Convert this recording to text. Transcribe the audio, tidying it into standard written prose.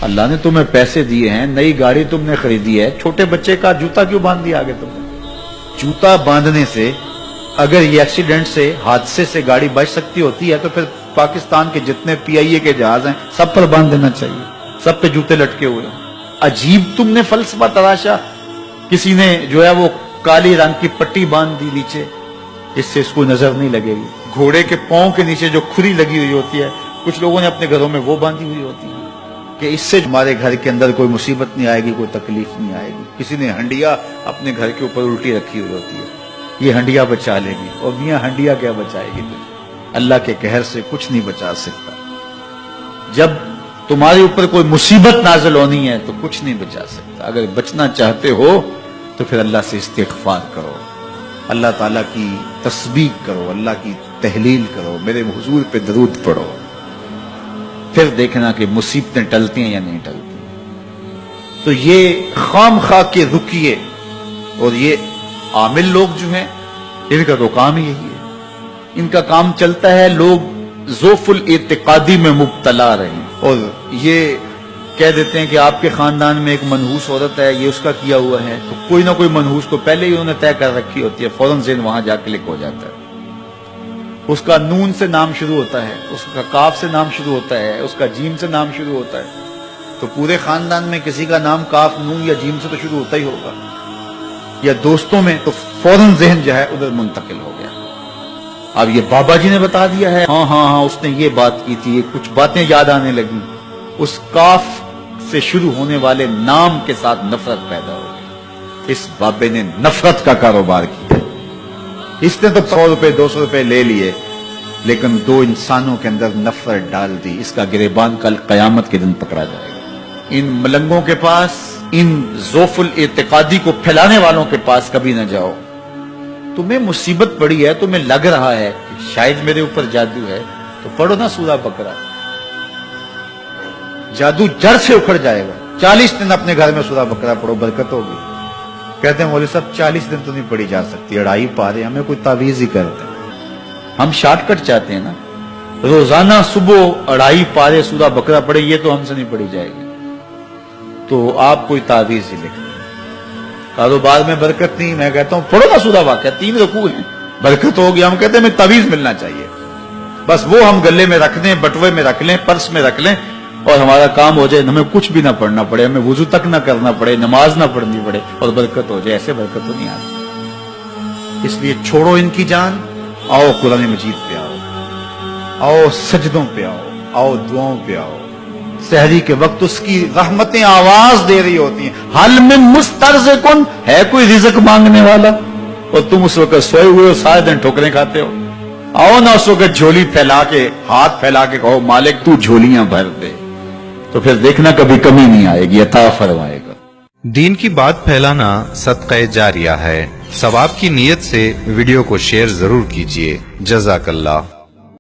اللہ نے تمہیں پیسے دیے ہیں, نئی گاڑی تم نے خریدی ہے, چھوٹے بچے کا جوتا کیوں باندھ دیا آگے تم نے؟ جوتا باندھنے سے اگر یہ ایکسیڈنٹ سے, حادثے سے گاڑی بچ سکتی ہوتی ہے تو پھر پاکستان کے جتنے PIA کے جہاز ہیں سب پر باندھ دینا چاہیے, سب پہ جوتے لٹکے ہوئے ہیں. عجیب تم نے فلسفہ تراشا. کسی نے جو ہے وہ کالی رنگ کی پٹی باندھ دی نیچے, اس سے اس کو نظر نہیں لگے گی. گھوڑے کے پاؤں کے نیچے جو کھری لگی ہوئی ہوتی ہے, کچھ لوگوں نے اپنے گھروں میں وہ باندھی ہوئی ہوتی ہے کہ اس سے ہمارے گھر کے اندر کوئی مصیبت نہیں آئے گی, کوئی تکلیف نہیں آئے گی. کسی نے ہنڈیا اپنے گھر کے اوپر الٹی رکھی ہوئی ہوتی ہے, یہ ہنڈیا بچا لے گی. اور میاں ہنڈیا کیا بچائے گی تجھے؟ اللہ کے قہر سے کچھ نہیں بچا سکتا. جب تمہارے اوپر کوئی مصیبت نازل ہونی ہے تو کچھ نہیں بچا سکتا. اگر بچنا چاہتے ہو تو پھر اللہ سے استغفار کرو, اللہ تعالیٰ کی تسبیح کرو, اللہ کی تحلیل کرو, میرے حضور پہ درود پڑھو, پھر دیکھنا کہ مصیبتیں ٹلتی ہیں یا نہیں ٹلتی. تو یہ خام خواہ کے رکیے, اور یہ عامل لوگ جو ہیں ان کا تو کام ہی یہی ہے. ان کا کام چلتا ہے لوگ ذوف الاعتقادی میں مبتلا رہیں, اور یہ کہہ دیتے ہیں کہ آپ کے خاندان میں ایک منحوس عورت ہے, یہ اس کا کیا ہوا ہے, تو کوئی نہ کوئی منحوس کو پہلے ہی انہوں نے طے کر رکھی ہوتی ہے, فوراً ذہن وہاں جا کلک ہو جاتا ہے. اس کا نون سے نام شروع ہوتا ہے, اس کا کاف سے نام شروع ہوتا ہے, اس کا جیم سے نام شروع ہوتا ہے, تو پورے خاندان میں کسی کا نام کاف, نون یا جیم سے تو شروع ہوتا ہی ہوگا, یا دوستوں میں, تو فوراً ذہن جو ہے ادھر منتقل ہو گیا. اب یہ بابا جی نے بتا دیا ہے, ہاں ہاں ہاں اس نے یہ بات کی تھی, کچھ باتیں یاد آنے لگی, اس کاف سے شروع ہونے والے نام کے ساتھ نفرت پیدا ہو گئی. اس بابے نے نفرت کا کاروبار کیا. اس نے تو 100 روپے 200 روپے لے لیے, لیکن 2 انسانوں کے اندر نفرت ڈال دی. اس کا گریبان کل قیامت کے دن پکڑا جائے گا. ان ملنگوں کے پاس, ان ذوف الاعتقادی کو پھیلانے والوں کے پاس کبھی نہ جاؤ. تمہیں مصیبت پڑی ہے, تمہیں لگ رہا ہے کہ شاید میرے اوپر جادو ہے, تو پڑھو نا سورہ بقرہ, جادو جڑ سے اکھڑ جائے گا. 40 دن اپنے گھر میں سورہ بقرہ پڑھو, برکت ہوگی. کہتے ہیں مولوی صاحب 40 دن تو نہیں پڑھی جا سکتی, 2.5 پارے, ہمیں کوئی تعویذ ہی کرتے ہیں. ہم شارٹ کٹ چاہتے ہیں نا, روزانہ صبح 2.5 پارے سورہ بقرہ پڑھے, یہ تو ہم سے نہیں پڑھی جائے گی. تو آپ کوئی تعویذ ہی لکھ دیں. کاروبار میں برکت نہیں, میں کہتا ہوں پڑھو نا سورہ واقعہ, 3 رکوع ہیں, برکت ہوگی. ہم کہتے ہیں ہمیں تعویذ ملنا چاہیے, بس وہ ہم گلے میں رکھ دیں, بٹوے میں رکھ لیں, پرس میں رکھ لیں, اور ہمارا کام ہو جائے, ہمیں کچھ بھی نہ پڑھنا پڑے, ہمیں وضو تک نہ کرنا پڑے, نماز نہ پڑھنی پڑے, اور برکت ہو جائے. ایسے برکت تو نہیں آتی. اس لیے چھوڑو ان کی جان, آؤ قرآن مجید پہ آؤ, آؤ سجدوں پہ آؤ, آؤ دعاؤں پہ آؤ. سحری کے وقت اس کی رحمتیں آواز دے رہی ہوتی ہیں, حل من مسترزقن, ہے کوئی رزق مانگنے والا, اور تم اس وقت سوئے ہوئے ہو, سارے دن ٹھوکریں کھاتے ہو. آؤ نا اس وقت جھولی پھیلا کے, ہاتھ پھیلا کے کہو مالک تو جھولیاں بھر دے, تو پھر دیکھنا کبھی کمی نہیں آئے گی, عطا فرمائے گا. دین کی بات پھیلانا صدقہ جاریہ ہے. ثواب کی نیت سے ویڈیو کو شیئر ضرور کیجیے. جزاک اللہ.